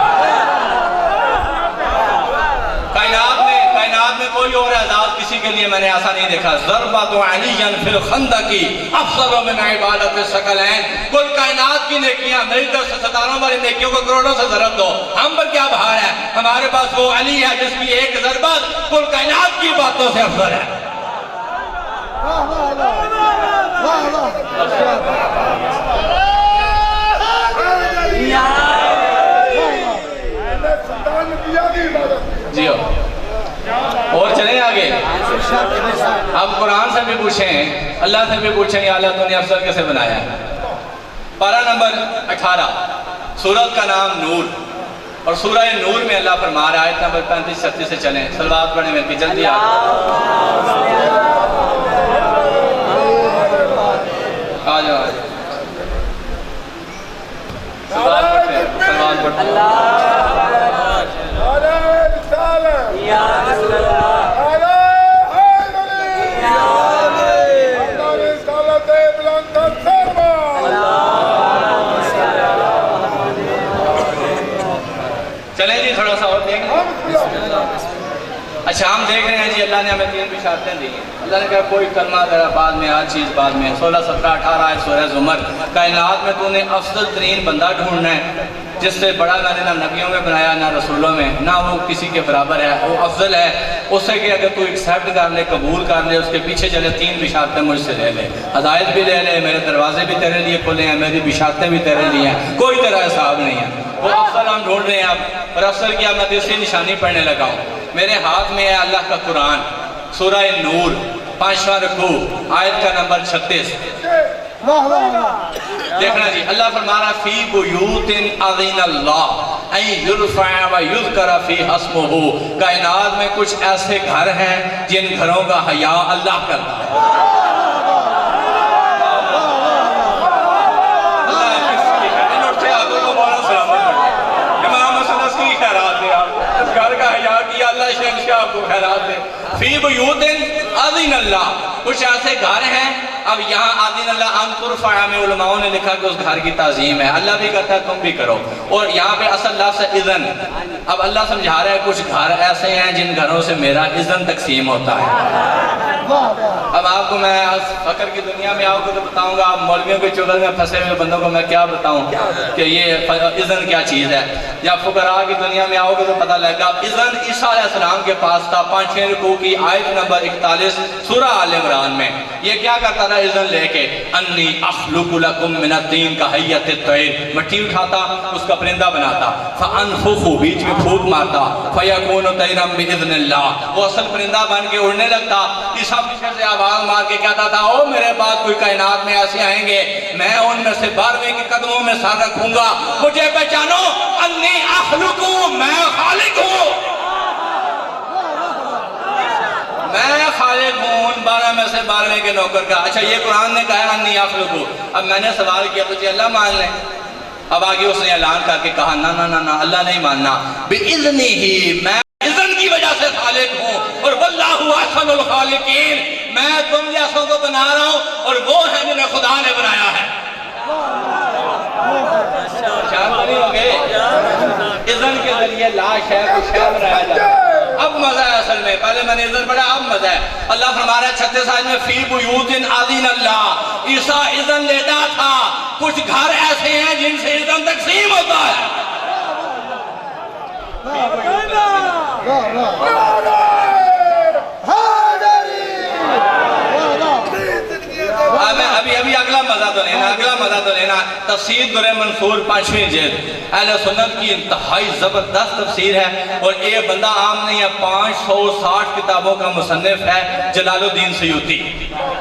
Speaker 1: कायनात में कोई और एजाज किसी के लिए मैंने ऐसा नहीं देखा। ज़रबत अलिय्यन फिल खंदकी अफ़ज़ल मिन इबादत सकलैन। कुल कायनात की नेकियां, मेरी तरफ से सितारों वाली नेकियों को करोड़ों से ज़रब दो, हम पर क्या भार है? हमारे पास वो अली है जिसकी एक ज़रबत कुल कायनात की बातों से अफजल है। जी और चलें आगे। अब कुरान से भी पूछें, अल्लाह से भी पूछें, या अल्लाह तूने अफसर कैसे बनाया? पारा नंबर 18, सूरत का नाम नूर, और सूरह नूर में अल्लाह फरमा रहा है, आयत नंबर 35-36 से चलें। सलवात पढ़ने में भी जल्दी आ जाओ। सलवात पढ़ते चलें जी, थोड़ा सा और देखें। अच्छा, हम देख रहे हैं जी, अल्लाह ने हमें 3 बिशारतें दी हैं। अल्लाह ने कहा कोई कलमा जरा बाद में, हर चीज़ बाद में। 16, 17, 18 है सूरह ज़ुमर। कायनात में तूने अफजल तरीन बंदा ढूंढना है जिससे बड़ा मैंने ना नबियों में बनाया ना रसूलों में, ना वो किसी के बराबर है, वो अफजल है। उससे कि अगर तू एक्सेप्ट कर ले, कबूल कर ले, उसके पीछे चले 3 बिशारतें मुझसे ले ले, हदायत भी ले ले, मेरे दरवाजे भी तेरे लिए खुले हैं, मेरी बिशारतें भी तेरे लिए हैं, कोई तेरा हिसाब नहीं है। वो अफजल हम ढूंढ रहे हैं अब। और अफजल की मैं तीसरी निशानी पढ़ने लगा हूँ। मेरे हाथ में है अल्लाह का कुरान, सूरह नूर, 5वां रुकू, आयत का नंबर 36। देखना जी, अल्लाह फरमा रहा फी बुयूतिन अज़ीनल्लाह अन युरफ़अ व युज़करा फी हस्मुहु। कायनात में कुछ ऐसे घर हैं जिन घरों का हया अल्लाह करता है। फी बुयूतिन अज़ीनल्लाह, कुछ ऐसे घर हैं। अब यहाँ आदिनल्लाह अंकुरफ़ा में उलमाओं ने लिखा कि उस घर की ताज़ीम है, अल्लाह भी करता है, तुम भी करो। और यहाँ पे असल लफ्ज़ है इज़न। अब अल्लाह समझा रहा है कुछ घर ऐसे हैं जिन घरों से मेरा इज़न तकसीम होता है। अब आपको मैं फकर की दुनिया में आओगे तो बताऊंगा, आप मौलवियों के चुगल में फंसे हुए बंदों को मैं क्या बताऊं कि ये इज़न क्या चीज़ है। जब फुकरा की दुनिया में आओगे तो पता लगेगा। इज़न ईसा अलैहिस्सलाम के पास था। 5वें रुकू की आयत नंबर 41 सूरह आल इमरान में। ये क्या करता था इज़न लेके? अन्नी अख़्लुक़ु लकुम मिनत-तीन का हय्यत तैर, मिट्टी उठाता, उसका परिंदा बनाता, फ़अनफ़ुख़ु, बीच में फूंक मारता, फ़यकूनु तैरम बिइज़्निल्लाह, वो असल परिंदा बन के उड़ने लगता। ईसा पीछे से आवाज मार के कहता था, ओ मेरे बाद कोई कायनात में ऐसे आएंगे, मैं उनमें से 12वें के कदमों में सर रखूंगा, मुझे पहचानो, अन्नी अख़्लुक़ु, मैं खालिक हूँ, मैं खालिक हूँ उन 12 में से 12वें के नौकर का। अच्छा ये कुरान ने कहा अन्नी अखलुकु, अब मैंने सवाल किया तुझे अल्लाह मान ले। अब आगे उसने ऐलान करके कहा ना ना ना ना अल्लाह नहीं मानना, बिइज़्नी ही, मैं इज़्न की वजह से खालिक हूँ, और वल्लाहु अहसनुल खालिकीन, मैं तुम जैसों को बना रहा हूँ और वो है जिन्हें खुदा ने बनाया है। हो गए इज़्न के जरिए लाश है को शय बनाया जाता है। अब मजा है असल में, पहले मैंने इज़्न पढ़ा अब मजा है। अल्लाह फरमा रहा है 36 आयत में फी बुयूतिन आदीन अल्लाह, ईसा इज़्न लेता था, कुछ घर ऐसे हैं जिनसे इज़्न तकसीम होता है। अभी अगला मजा तो लेना, अगला मजा तो लेना। तफसीर दुर मंसूर 5वीं जिल्द, अहले सुन्नत की इंतहाई जबरदस्त तफसीर है, और ये बंदा आम नहीं है, 560 किताबों का मुसन्निफ है जलालुद्दीन सयूती।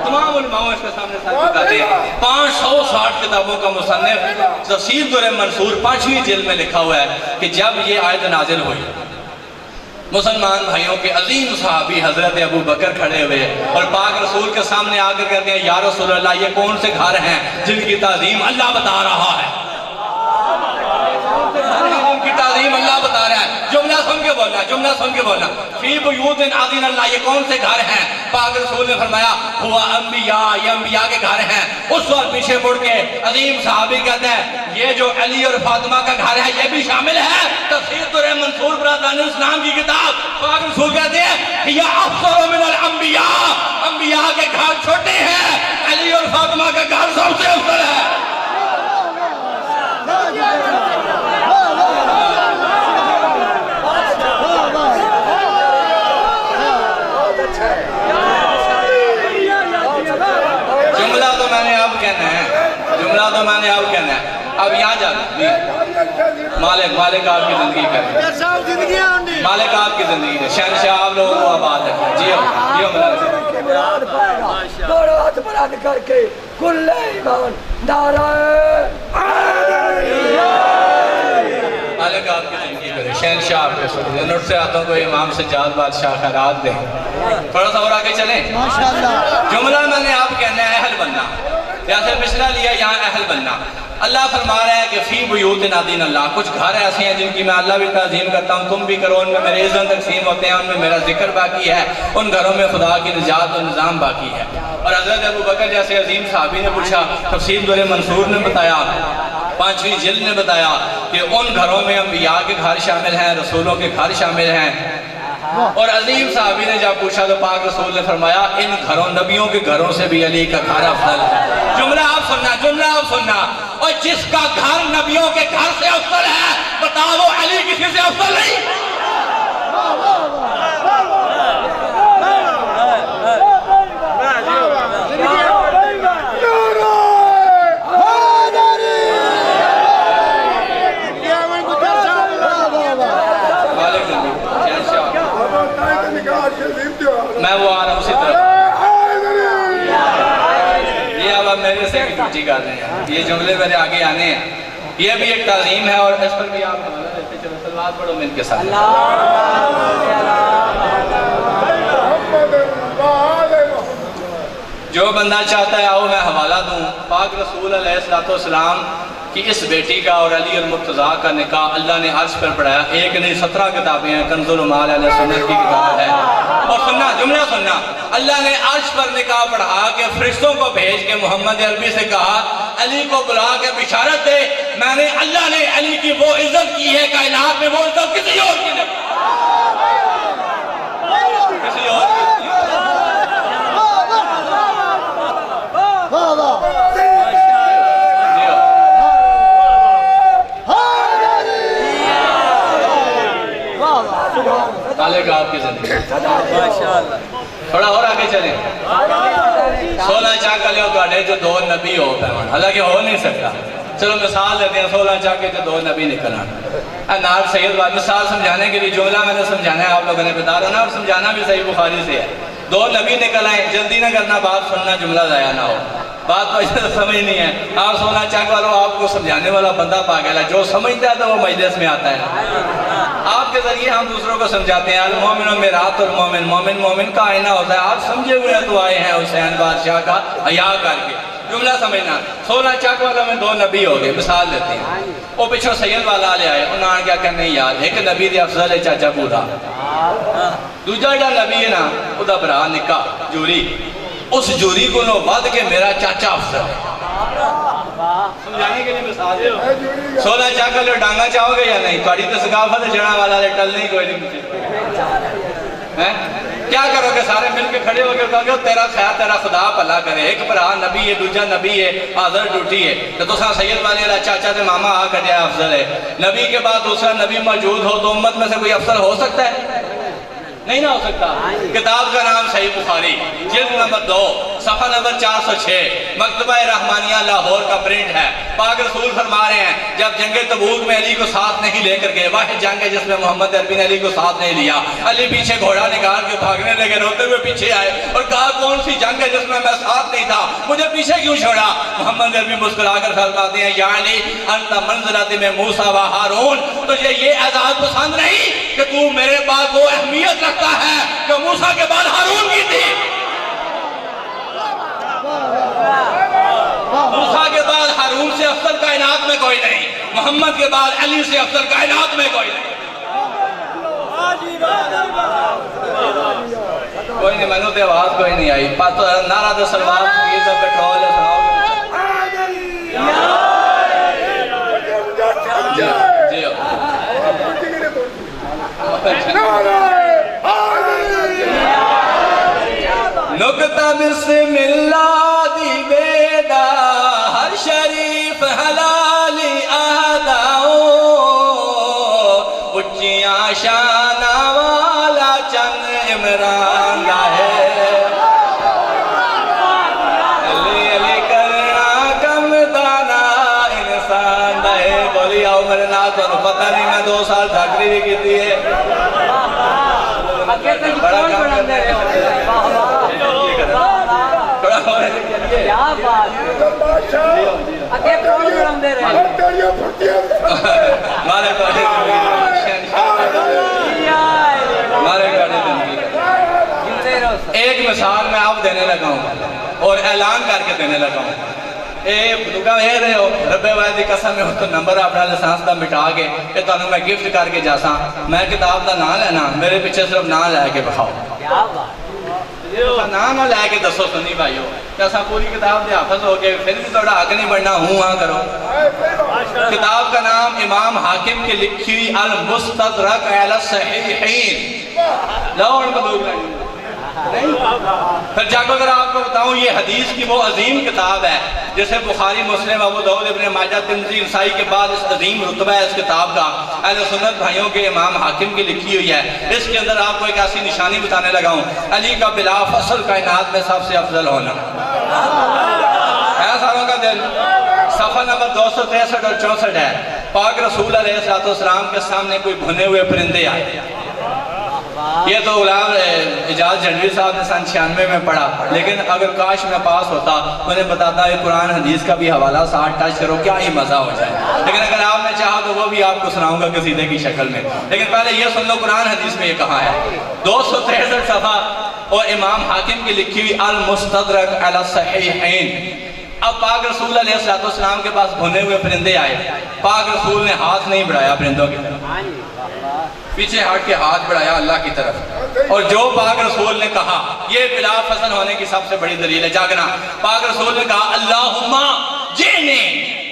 Speaker 1: तमाम उलमाओं इसके सामने सर झुकाते हैं। 560 किताबों का मुसन्निफ, तफसीर दुर मंसूर 5वीं जिल्द में लिखा हुआ है कि जब ये आयत नाजिल हुई, मुसलमान भाइयों के अजीम सहाबी हजरत अबू बकर खड़े हुए और पाक रसूल के सामने आकर कहते हैं या रसूल अल्लाह, ये कौन से घर हैं जिनकी ताजीम अल्लाह बता रहा है, जिनकी ताजीम अल्लाह बता रहा है। जुमला सुन के बोलना, जुमला सुन के बोलना। फी बुयूतिन आदीन अल्लाह, ये कौन से घर हैं? पाक रसूल ने फरमाया हुआ अंबिया, ये अंबिया के घर हैं। उस वक्त पीछे मुड़ के अजीम सहाबी कहते हैं ये जो अली और फातिमा का घर है ये भी शामिल है। तफसीर दुर मंसूर बरादान इस्लाम की किताब, पाक रसूल कहते हैं या अफसर मिनल अंबिया, अंबिया के घर छोटे हैं, अली और फातिमा का घर सबसे अफजल है। जुमला तो मैंने अब कहना है, जुमला तो मैंने अब कहना है। अब यहाँ जा मालिक, मालिक आपकी जिंदगी करे, मालिक आपकी जिंदगी है, शहनशाह आप लोगों को आबाद है। जियो जियो
Speaker 3: दोनों हाथ बराबर करके कुल्ले ईमान नारा,
Speaker 1: मालिक आपकी जिंदगी करे, शहनशाह आपके सुन से हाथों को इमाम सज्जाद बादशाह खैरात दें। थोड़ा सा और आगे चलें। जुमला मैंने आप कहना है अहल बनना, जैसे पिछला लिया यहाँ अहल बनना। अल्लाह फरमा रहा है कि फी बुयूतिन आदीन अल्लाह, कुछ घर ऐसे हैं जिनकी मैं अल्लाह भी ताज़ीम करता हूँ, तुम भी करो, उनमें मेरे इज़्न तकसीम होते हैं, उनमें मेरा जिक्र बाकी है, उन घरों में खुदा की निजात और निज़ाम बाकी है। और हज़रत अबू बकर जैसे अजीम साहबी ने पूछा, तफसीर दुर मंसूर ने बताया, 5वीं जिल्द ने बताया कि उन घरों में अंबिया के घर शामिल हैं, रसूलों के घर शामिल हैं। और अजीम साहबी ने जब पूछा तो पाक रसूल ने फरमाया इन घरों, नबियों के घरों से भी अली का घर अफजल है। जुमला आप सुनना, जुमला आप सुनना। और जिसका घर नबियों के घर से अफजल है, बताओ वो अली किसी से अफजल नहीं। मैं वो आ रहा हूँ उसी तरफ, ये अब मेरे से भी ड्यूटी कर रहे हैं, ये जुमले मेरे आगे आने हैं, ये भी एक ताज़ीम है और इस पर भी आप हवाला देते चलो। सलवात पढ़ो मिलके साथ। जो बंदा चाहता है आओ मैं हवाला दूँ। पाक रसूल अलैहिस्सलाम कि इस बेटी का और अली और मुर्तज़ा का निकाह अल्लाह ने अर्श पर पढ़ाया। एक नहीं 17 किताबें हैं, कंज़ुल माल अहले सुन्नत की किताब है। और सुनना, जुमला सुनना, अल्लाह ने अर्श पर निकाह पढ़ा के फरिश्तों को भेज के मोहम्मद अरबी से कहा अली को बुला के बिशारत दे, मैंने अल्लाह ने अली की वो इज्जत की है कायनात में, वो इज्जत किसी और की नहीं, किसी और की। आपकी जिंदगी थोड़ा और आगे चले। 16 चाका लियो तो जो 2 नबी हो पैमान, हालांकि हो नहीं सकता। चलो मिसाल देते हैं, 16 चाके जो 2 नबी निकल आना नार सैयद बात। मिसाल समझाने के लिए जुमला मैंने समझाना है, आप लोगों ने बता रहा ना, और समझाना भी सही बुखारी से है। 2 नबी निकल आए, जल्दी ना करना, बात सुनना, जुमला ज़ाया ना हो। बात तो इसे समझ नहीं है। आप सोना चाक वालों, आपको समझाने वाला बंदा पागल है, जो समझता है तो वो मजलिस में आता है। आपके जरिए हम दूसरों को समझाते हैं। अल मोमिन मेरात और मोमिन, मोमिन मोमिन का आईना होता है। आप समझे हुए तो आए हैं हुसैन बादशाह का हया करके, जुमला समझना। सोना चाक वालों में 2 नबी हो गए, मिसाल देते हैं। वो पिछों सैयद वाला ले आए, उन्होंने क्या करने यार, एक नबी दे अफजल है चाचा बूढ़ा, दूजा जो नबी है ना उदा भरा निका जूरी, उस जूरी को नो वध के मेरा चाचा अफसर है। समझाने के लिए मिसाल दे। सोना चाक वाले डांगा चाहोगे या नहीं? थोड़ी तो सकाफत है, जड़ा वाला टल नहीं कोई नहीं है। क्या करोगे? सारे मिलके खड़े होकर कहोगे तेरा खैर, तेरा खुदा भला करे। एक भरा नबी है, दूजा नबी है, हाजर ड्यूटी है। तो तुसा सैयद वाले चाचा ते मामा आ कटिया अफसर है। नबी के बाद दूसरा नबी मौजूद हो तो उम्मत में से कोई अफसर हो सकता है? नहीं ना हो सकता। किताब का नाम सही बुखारी, जिल्द नंबर 2, सफा नंबर 406, मकतबा रहमानिया लाहौर का प्रिंट है। पाक रसूल फरमा रहे हैं, जब जंगे तबूक में अली को साथ नहीं लेकर गए, वाहिद जंग है जिसमें मोहम्मद अरबी ने अली को साथ नहीं लिया। अली पीछे घोड़ा निकाल के भागने लगे, रोते हुए पीछे आए और कहा कौन सी जंग है जिसमें मैं साथ नहीं था, मुझे पीछे क्यों छोड़ा? मोहम्मद अरबी मुस्कुराकर फरमाते हैं, यानी अंत मंज़िलत में मूसा व हारून, तुझे ये एजाज पसंद नहीं कि तू मेरे पास वो अहमियत रखता है जो मूसा के बाद हारून की थी। मूसा के बाद हारून से अफसर कायनात में कोई नहीं, मोहम्मद के बाद अली से अफसर कायनात में कोई नहीं। कोई नहीं, मैंने तो आवाज कोई नहीं आई। नारा तो सलवार पेट्रोल नुकता बिस्मिल्लाह दी बेदा हर शरीफ हलाली आदाओ, उच्चियां शाना वाला चंद इमरान दा है। अली अली करना कम दाना इंसान दा है। बोली आओ मेरे नाल, तो पता नहीं मैं 2 साल ठाकरी भी की है। बड़ा काम करते हैं। एक मिसाल मैं आप देने लगा हूँ और ऐलान करके देने लगा हूँ। रहे हो रब्बे वाली कसम हो तो नंबर अपना लाइसेंस का मिटा के तुहानू मैं गिफ्ट करके जासा। मैं किताब का नाम लेना, मेरे पीछे सिर्फ नाम लैके बखाओ, नाम ना लैके दसो सुनी भाईओ, असा पूरी किताब के हाफिज हो गए फिर भी थोड़ा हक नहीं बनना। हूँ हाँ करो। किताब का नाम इमाम हाकिम की लिखी हुई अल मुस्तदरक अला सहीहैन। लो बंदूक फिर जाकर अगर आपको बताऊं, ये हदीस की वो अजीम किताब है जैसे बुखारी, मुस्लिम, अबू दाऊद, इब्न माजा, तिर्मिज़ी, नसाई के बाद इस अजीम रुतबा है इस किताब का। अहले सुन्नत भाइयों के इमाम हाकिम की लिखी हुई है। इसके अंदर आपको एक ऐसी निशानी बताने लगा हूँ, अली का बिला फसल कायनात में सबसे अफजल होना है। सारों का दिल सफा नंबर 263 और 64 है। पाक रसूल अलैहिस्सलाम के सामने कोई भुने हुए परिंदे आए। ये तो गुलाम इजाज जंडवी साहब ने सन 96 में पढ़ा, लेकिन अगर काश में पास होता उन्हें बताता है कुरान हदीस का भी हवाला साथ टच करो, क्या ही मजा हो जाए। लेकिन अगर आपने चाहा तो वो भी आपको सुनाऊंगा कसीदे की शक्ल में। लेकिन पहले ये सुन लो कुरान हदीस में ये कहा है 263 सफा और इमाम हाकिम की लिखी हुई अल मुस्तदरक अला सहीहैन। अब पाक रसूल अलैहिस्सलाम के पास भुने हुए परिंदे आए। पाक रसूल ने हाथ नहीं बढ़ाया परिंदों की तरफ, पीछे हट के हाथ बढ़ाया अल्लाह की तरफ। और जो पाक रसूल ने कहा, ये बिला फसल होने की सबसे बड़ी दलील है जागना। पाक रसूल ने कहा अल्लाहुम्मा जिने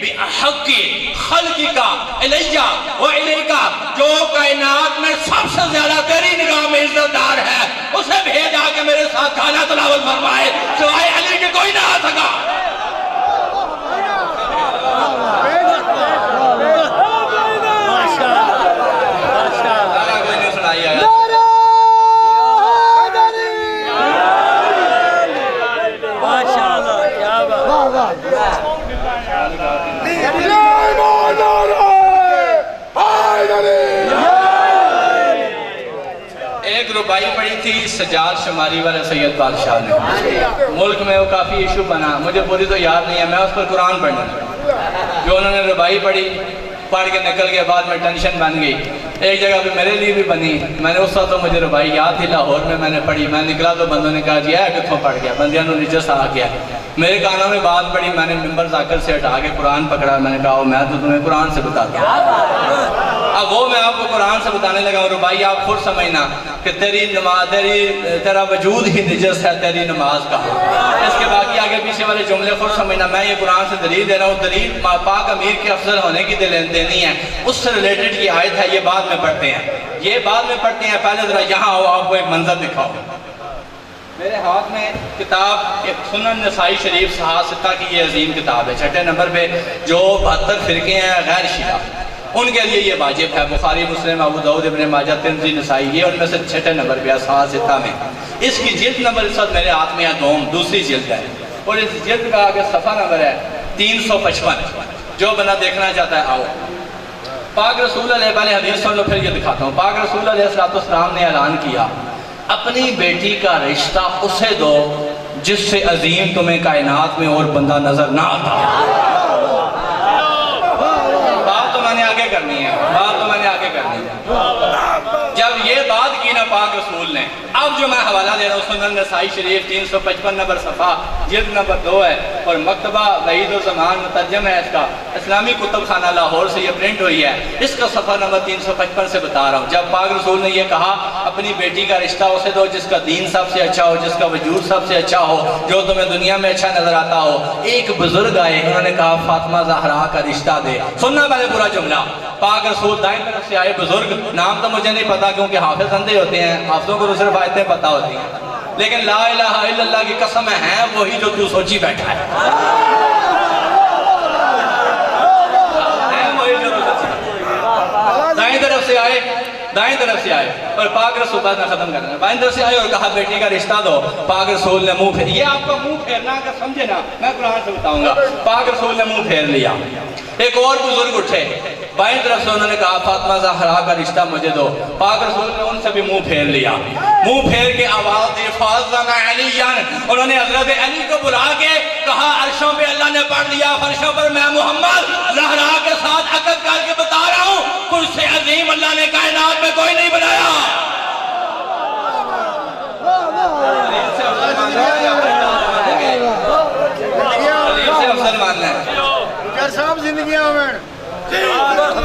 Speaker 1: बिहक़्क़ि ख़ल्क़िका इलैया व इलैका, जो कायनात में सबसे ज्यादा तेरी निगाह में इज्जतदार है उसे भेज आके मेरे साथ खाना तनावल फरमाए, सिवाय अली के कोई ना आ सका। रुबाई पढ़ी थी सजाद शुमारी वाले सैयद बादशाह ने, मुल्क में वो काफ़ी इशू बना, मुझे पूरी तो याद नहीं है, मैं उस पर कुरान पढ़ना जो उन्होंने रुबाई पढ़ के निकल के बाद में टेंशन बन गई। एक जगह पे मेरे लिए भी बनी, मैंने उस वक्त तो मुझे रुबाई याद थी, लाहौर में मैंने पढ़ी, मैं निकला तो बंदों ने कहा जी कितों पढ़ गया, बंदिया निजस आ गया। मेरे कानों में बात पड़ी, मैंने मिंबर जाकर से हटा के कुरान पकड़ा, मैंने कहा मैं तो तुम्हें कुरान से बताता हूँ। अब वो मैं आपको कुरान से बताने लगा हूँ, रुबाई आप खुद समझना कि तेरी नमाज तेरा वजूद ही निजस है, तेरी नमाज का। इसके बाकी आगे पीछे वाले जुमले खुद समझना। मैं ये कुरान से दलील दे रहा हूँ, दलील पाक अमीर के अफजल होने की देनी है, उससे रिलेटेड की आयत है, ये बाद में पढ़ते हैं, ये बाद में पढ़ते हैं। पहले जरा यहाँ आओ, आपको एक मंजर दिखाओ। मेरे हाथ में किताब एक सुनन नसाई शरीफ सहासिता की ये अजीम किताब है, छठे नंबर पे जो 72 फिरके हैं गैर शिया, उनके लिए ये वाजिब है। बुखारी मुस्लिम अबू दाऊद इब्न माजा तिरमिज़ी नसाई, ये उनमें से छठे नंबर पे है सहासिता में। इसकी जिल्द नंबर इस वक्त मेरे हाथ में है दूसरी जिल्द है, और इस जिल्द का आगे सफ़ा नंबर है 355। जो बंदा देखना चाहता है आओ। पाक रसूल पहले हदीस सुन लो फिर ये दिखाता हूँ। पाक रसूल अलैहिस्सलाम ने ऐलान किया, अपनी बेटी का रिश्ता उसे दो जिससे अजीम तुम्हें कायनात में और बंदा नजर ना आता। बात तो मैंने आगे करनी है, बात तो मैंने आगे करनी है। जब ये बात की ना पाक रसूल ने, अब जो मैं हवाला दे रहा हूँ सुनन नसाई शरीफ 355 नंबर सफ़ा जिल्द नंबर 2 है, और मकतबा वहीद उल ज़मान मुतरजम है इसका, इस्लामी कुतुब खाना लाहौर से ये प्रिंट हुई है, इसका सफ़ा नंबर 355 से बता रहा हूँ। जब पाक रसूल ने ये कहा अपनी बेटी का रिश्ता उसे दो जिसका दीन सबसे अच्छा हो, जिसका वजूद सबसे अच्छा हो, जो तुम्हें दुनिया में अच्छा नजर आता हो। एक बुजुर्ग आए, उन्होंने कहा फातिमा ज़हरा का रिश्ता दे। सुनना पहले पूरा जुमला। पाक रसूल दाएं तरफ से आए बुजुर्ग, नाम तो मुझे नहीं पता क्योंकि हाफिज अंधे होते हैं, हाफिजों को तो सिर्फ आयतें पता होती हैं, लेकिन ला इलाहा इल्लल्लाह की कसम है वही जो तू सोची बैठा है, वही जो दाएं तरफ से आए, दाएं तरफ से आए, और पाक रसूल बात ना खत्म करना, बाएं तरफ से आए और कहा बेटी का रिश्ता दो। पाक रसूल ने मुंह फेर, ये आपका मुंह फेरना अगर समझे ना, मैं कुरान से बताऊंगा। पाक रसूल ने मुंह फेर लिया। एक और बुजुर्ग उठे, बाएं तरफ से उन्होंने कहा फातिमा ज़हरा का रिश्ता मुझे दो। पाक रसूल ने उनसे भी मुंह फेर लिया। मुंह फेर के आवाज दी फातिमा अलीयन, उन्होंने हजरत अली को बुला के कहा अर्शों पे अल्लाह ने पढ़ दिया, फर्शों पर मैं मोहम्मद ज़हरा के साथ अकद करके बता रहा हूँ, उससे अजीम अल्लाह ने कायनात में कोई नहीं बनाया।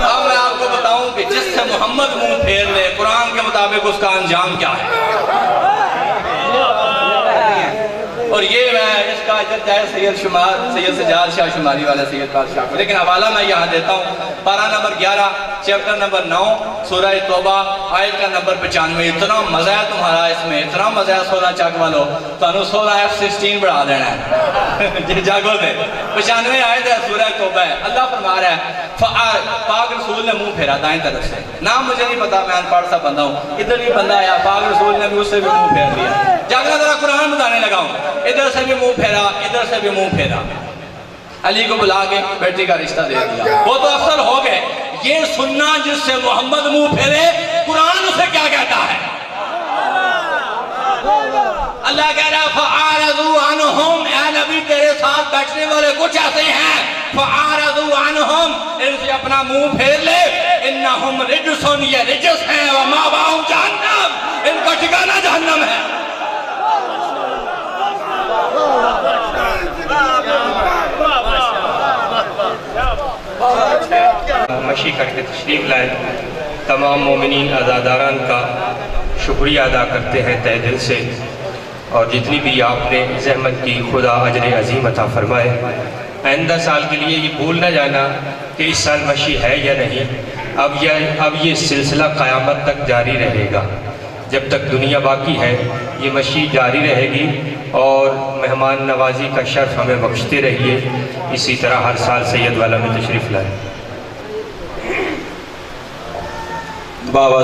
Speaker 1: अब मैं आपको बताऊं कि जिससे मोहम्मद मुंह फेर ले, कुरान के मुताबिक उसका अंजाम क्या है। और ये मैं इसका इज्जत जाए सैयद सजाद शाह शुमारी वाले सैयद बादशाह को, लेकिन हवाला मैं यहाँ देता हूँ। पारा नंबर 11 चैप्टर नंबर 9 सूरह तौबा आयत का नंबर 95। इतना मजा है तुम्हारा इसमें, इतना मजा है 16 चक वालों, तो 16 F16 बढ़ा देना है जागो दे। 95 आयत है सूरह तौबा है। अल्लाह फरमा रहा है पाक रसूल ने मुंह फेरा दाएं तरफ से, नाम मुझे नहीं पता, मैं अनपढ़ सा बंदा हूँ। इधर ही बंदा आया, पाक रसूल ने भी उससे भी मुंह फेर लिया। जागना जरा कुरान बताने लगा हूँ, इधर से भी मुंह फेरा, इधर से भी मुंह फेरा। अली को बुला के बेटी का रिश्ता दे दिया। वो तो अफसर हो गए। ये सुनना जिससे मोहम्मद मुंह फेरे, कुरान उसे क्या कहता है? अल्लाह कह रहा है फ़अरज़ू अन्हुम, ऐ नबी तेरे साथ बैठने वाले कुछ ऐसे हैं, फ़अरज़ू अन्हुम, इनसे अपना मुंह फेर ले। इन्नहुम रिजसुन, ये रिजस हैं, व मावाहुम जहन्नम, इनका ठिकाना जहन्नम है।
Speaker 4: मशी करके तशरीफ़ लाए तमाम मोमिनीन अज़ादारान का शुक्रिया अदा करते हैं तहे दिल से, और जितनी भी आपने ज़हमत की खुदा अजर अज़ीम अता फरमाए। आइंदा साल के लिए ये भूल न जाना कि इस साल मशी है या नहीं। अब ये सिलसिला क़यामत तक जारी रहेगा, जब तक दुनिया बाकी है ये मशी जारी रहेगी, और मेहमान नवाजी का शर्फ हमें बख्शते रहिए। इसी तरह हर साल सैयद वाला में तशरीफ़ लाए। बाबा